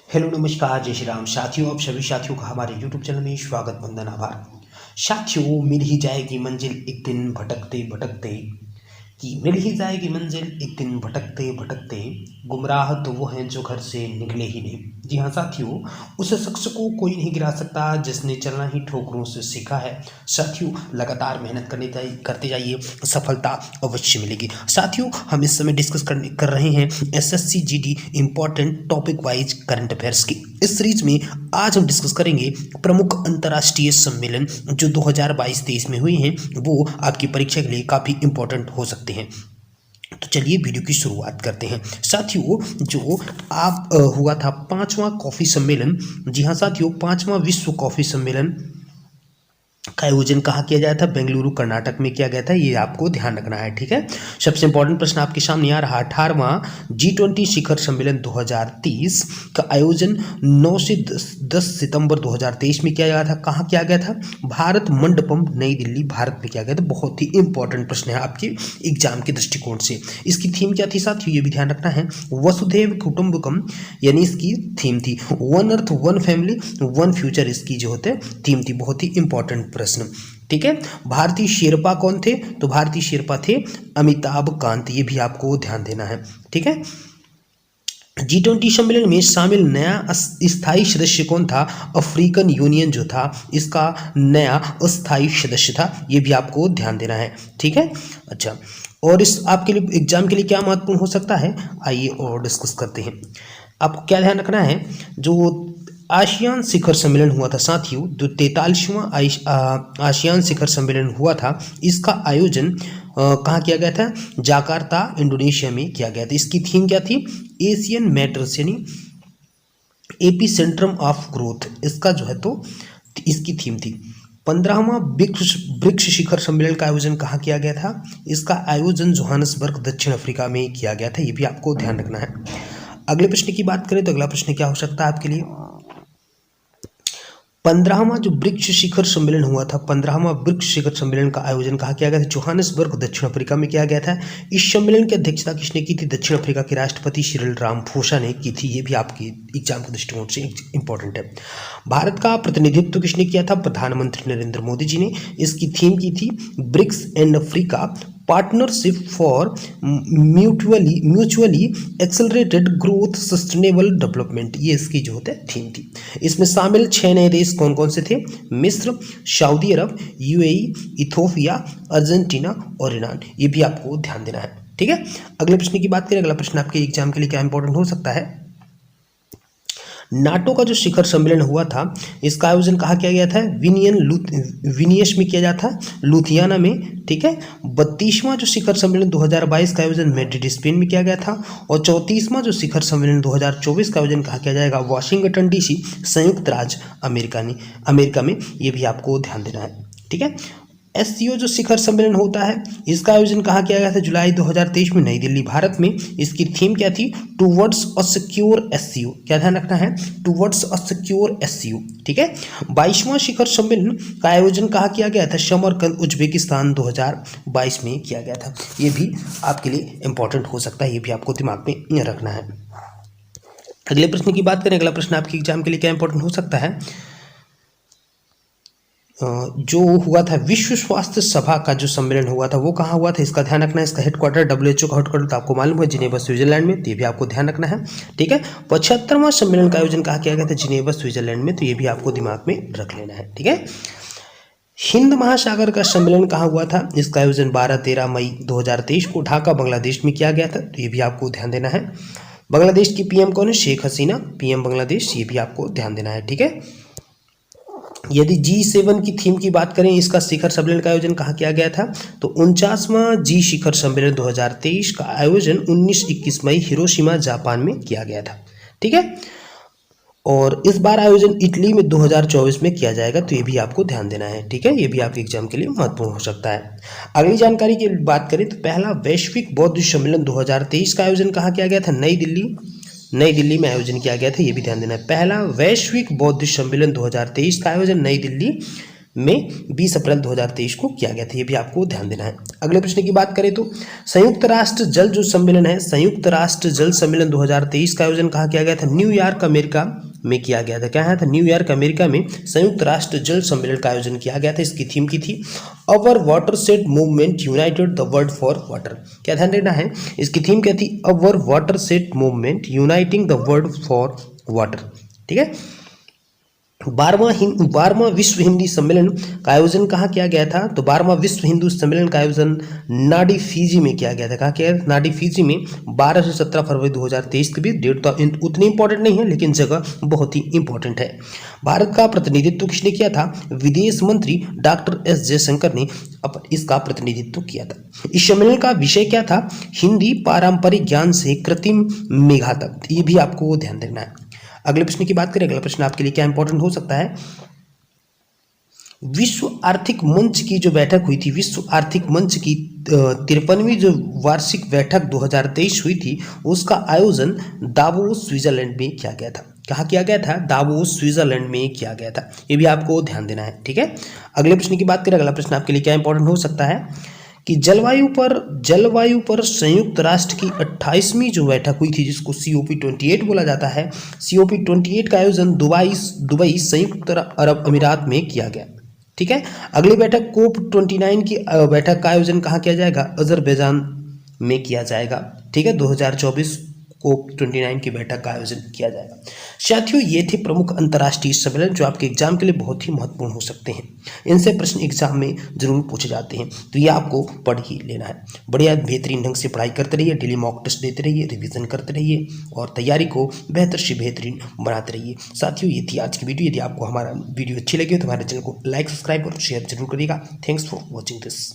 Hello नमस्कार जय श्री राम साथियों। आप सभी साथियों का हमारे यूट्यूब चैनल में स्वागत वंदन आभार। साथियों, मिल ही जाएगी मंजिल एक दिन भटकते भटकते, कि मिल ही जाएगी मंजिल एक दिन भटकते भटकते, गुमराह तो वो हैं जो घर से निकले ही नहीं। जी हाँ साथियों, उस शख्स को कोई नहीं गिरा सकता जिसने चलना ही ठोकरों से सीखा है। साथियों, लगातार मेहनत करते जाइए, सफलता अवश्य मिलेगी। साथियों, हम इस समय डिस्कस कर रहे हैं SSC GD important topic wise current affairs की। इस सीरीज में आज हम डिस्कस करेंगे प्रमुख अंतर्राष्ट्रीय सम्मेलन जो 2022-23 में हुए हैं, वो आपकी परीक्षा के लिए काफ़ी इंपॉर्टेंट हो सकते हैं। तो चलिए वीडियो की शुरुआत करते हैं। साथियों, जो आप हुआ था 5वां कॉफ़ी सम्मेलन, जी हाँ साथियों, 5वां विश्व कॉफ़ी सम्मेलन का आयोजन कहाँ किया गया था? बेंगलुरु कर्नाटक में किया गया था। ये आपको ध्यान रखना है, ठीक है। सबसे इंपॉर्टेंट प्रश्न आपके सामने आ रहा, 18वां G20 शिखर सम्मेलन 2023 का आयोजन 9 से 10 सितंबर 2023 में किया गया था। कहाँ किया गया था? भारत मंडपम, नई दिल्ली, भारत में किया गया था। बहुत ही इंपॉर्टेंट प्रश्न है आपके एग्जाम के दृष्टिकोण से। इसकी थीम क्या थी साथियों? ये भी ध्यान रखना है, वसुधैव कुटुंबकम, यानी इसकी थीम थी one earth one family one future, इसकी जो होते थीम थी। बहुत ही इंपॉर्टेंट प्रश्न, ठीक है। भारतीय शेरपा कौन थे? तो भारतीय शेरपा थे अमिताभ कांत। ये भी आपको ध्यान देना है, ठीक है। G20 सम्मेलन में शामिल नया स्थायी सदस्य कौन था? अफ्रीकन यूनियन जो था, इसका नया अस्थायी सदस्य था। ये भी आपको ध्यान देना है, ठीक है। अच्छा, और इस आपके लिए एग्जाम के लिए क्या महत्वपूर्ण हो सकता है, आइए और डिस्कस करते हैं। आपको क्या ध्यान रखना है, जो आसियान शिखर सम्मेलन हुआ था साथियों, जो 43वां आसियान शिखर सम्मेलन हुआ था, इसका आयोजन कहाँ किया गया था? जाकार्ता, इंडोनेशिया में किया गया था। इसकी थीम क्या थी? एशियन मैटर्स, यानी एपी सेंट्रम ऑफ ग्रोथ, इसका जो है तो इसकी थीम थी। 15वां ब्रिक्स शिखर सम्मेलन का आयोजन कहाँ किया गया था? इसका आयोजन जोहान्सबर्ग, दक्षिण अफ्रीका में किया गया था। ये भी आपको ध्यान रखना है। अगले प्रश्न की बात करें तो अगला प्रश्न क्या हो सकता है आपके लिए? 15वां जो ब्रिक्स शिखर सम्मेलन हुआ था, 15वां ब्रिक्स शिखर सम्मेलन का आयोजन कहाँ किया गया था? जोहान्सबर्ग, दक्षिण अफ्रीका में किया गया था। इस सम्मेलन की अध्यक्षता किसने की थी? दक्षिण अफ्रीका के राष्ट्रपति सिरिल रामाफोसा ने की थी। ये भी आपकी एग्जाम के दृष्टिकोण से इंपॉर्टेंट है। भारत का प्रतिनिधित्व किसने किया था? प्रधानमंत्री नरेंद्र मोदी जी ने। इसकी थीम की थी BRICS and Africa partnership for mutually accelerated growth sustainable development, ये इसकी जो होता है थीम थी। इसमें शामिल 6 नए देश कौन कौन से थे? मिस्र, सऊदी अरब, यूएई, इथोपिया, अर्जेंटीना और ईरान। ये भी आपको ध्यान देना है, ठीक है। अगले प्रश्न की बात करें, अगला प्रश्न आपके एग्जाम के लिए क्या इंपॉर्टेंट हो सकता है? नाटो का जो शिखर सम्मेलन हुआ था, इसका आयोजन कहाँ किया गया था? विनियस में किया जाता था, लुधियाना में, ठीक है। 32वां जो शिखर सम्मेलन 2022 का आयोजन मैड्रिड, स्पेन में किया गया था। और 34वां जो शिखर सम्मेलन 2024 का आयोजन कहाँ किया जाएगा? वाशिंगटन डीसी, संयुक्त राज्य अमेरिका में। ये भी आपको ध्यान देना है, ठीक है। एससीओ जो शिखर सम्मेलन होता है, इसका आयोजन कहाँ किया गया था? जुलाई 2023 में, नई दिल्ली, भारत में। इसकी थीम क्या थी? Towards a secure SCO. क्या ध्यान रखना है? टूवर्ड्स अ सिक्योर एससीओ, ठीक है। 22वां शिखर सम्मेलन का आयोजन कहाँ किया गया था? समरकंद, उज्बेकिस्तान, 2022 में किया गया था। ये भी आपके लिए इंपॉर्टेंट हो सकता है, ये भी आपको दिमाग में रखना है। अगले प्रश्न की बात करें, अगला प्रश्न आपके एग्जाम के लिए क्या इंपॉर्टेंट हो सकता है? जो हुआ था विश्व स्वास्थ्य सभा का जो सम्मेलन हुआ था, वो कहाँ हुआ था? इसका ध्यान रखना है। इसका हेडक्वार्टर, WHO का हेडक्वार्टर तो आपको मालूम है जिनेवा, स्विट्जरलैंड में, तो ये भी आपको ध्यान रखना है, ठीक है। 75वां सम्मेलन का आयोजन कहाँ किया गया था? जिनेवा, स्विट्जरलैंड में, तो ये भी आपको दिमाग में रख लेना है, ठीक है। हिंद महासागर का सम्मेलन कहाँ हुआ था? इसका आयोजन 12-13 मई 2023 को ढाका, बांग्लादेश में किया गया था, तो ये भी आपको ध्यान देना है। बांग्लादेश की पीएम कौन है? शेख हसीना, पीएम बांग्लादेश, ये भी आपको ध्यान देना है, ठीक है। यदि G7 की थीम की बात करें, इसका शिखर सम्मेलन का आयोजन कहाँ किया गया था? तो 49वां जी शिखर सम्मेलन 2023 का आयोजन 19-21 मई हिरोशिमा, जापान में किया गया था, ठीक है। और इस बार आयोजन इटली में 2024 में किया जाएगा, तो ये भी आपको ध्यान देना है, ठीक है। ये भी आपके एग्जाम के लिए महत्वपूर्ण हो सकता है। अगली जानकारी की बात करें तो पहला वैश्विक बौद्ध सम्मेलन 2023 का आयोजन कहाँ किया गया था? नई दिल्ली में आयोजन किया गया था, ये भी ध्यान देना है। पहला वैश्विक बौद्ध सम्मेलन 2023 का आयोजन नई दिल्ली में 20 अप्रैल 2023 को किया गया था, ये भी आपको ध्यान देना है। अगले प्रश्न की बात करें तो संयुक्त राष्ट्र जल जो सम्मेलन है, संयुक्त राष्ट्र जल सम्मेलन 2023 का आयोजन कहाँ किया गया था? न्यूयॉर्क अमेरिका में किया गया था। क्या है था? न्यूयॉर्क अमेरिका में संयुक्त राष्ट्र जल सम्मेलन का आयोजन किया गया था। इसकी थीम की थी our watershed movement united the world for water. क्या ध्यान देना है? इसकी थीम क्या थी? Our watershed movement uniting the world for water. ठीक है। 12वां विश्व हिंदी सम्मेलन का आयोजन कहाँ किया गया था? तो 12वां विश्व हिंदू सम्मेलन का आयोजन नाडी फिजी में किया गया था। कहाँ किया? नाडी फिजी में 12 से 17 फरवरी 2023 के बीच। डेट तो उतनी इंपॉर्टेंट नहीं है लेकिन जगह बहुत ही इंपॉर्टेंट है। भारत का प्रतिनिधित्व किसने किया था? विदेश मंत्री डॉक्टर एस जयशंकर ने इसका प्रतिनिधित्व किया था। इस सम्मेलन का विषय क्या था? हिंदी पारंपरिक ज्ञान से कृत्रिम मेघा तक। ये भी आपको ध्यान देना है। अगले प्रश्न की बात करें। अगला प्रश्न आपके लिए क्या इंपॉर्टेंट हो सकता है? विश्व आर्थिक मंच की जो बैठक हुई थी, विश्व आर्थिक मंच की 53वीं जो वार्षिक बैठक 2023 हुई थी, उसका आयोजन दावोस स्विट्जरलैंड में किया गया था। कहाँ किया गया था? दावोस स्विट्जरलैंड में किया गया था। ये भी आपको ध्यान देना है। ठीक है। अगले प्रश्न की बात करें। अगला प्रश्न आपके लिए क्या इंपॉर्टेंट हो सकता है कि जलवायु पर संयुक्त राष्ट्र की 28वीं जो बैठक हुई थी, जिसको COP28 बोला जाता है, COP28 का आयोजन दुबई संयुक्त अरब अमीरात में किया गया। ठीक है। अगली बैठक COP29 की बैठक का आयोजन कहाँ किया जाएगा? अजरबैजान में किया जाएगा। ठीक है। 2024 COP29 की बैठक का आयोजन किया जाएगा। साथियों, ये थे प्रमुख अंतर्राष्ट्रीय सम्मेलन जो आपके एग्जाम के लिए बहुत ही महत्वपूर्ण हो सकते हैं। इनसे प्रश्न एग्जाम में जरूर पूछे जाते हैं, तो ये आपको पढ़ ही लेना है। बढ़िया बेहतरीन ढंग से पढ़ाई करते रहिए, डेली मॉक टेस्ट देते रहिए, रिवीजन करते रहिए और तैयारी को बेहतर से बेहतरीन बनाते रहिए। साथियों, ये थी आज की वीडियो। यदि आपको हमारा वीडियो अच्छी लगी हो तो हमारे चैनल को लाइक, सब्सक्राइब और शेयर जरूर करिएगा। Thanks for watching this.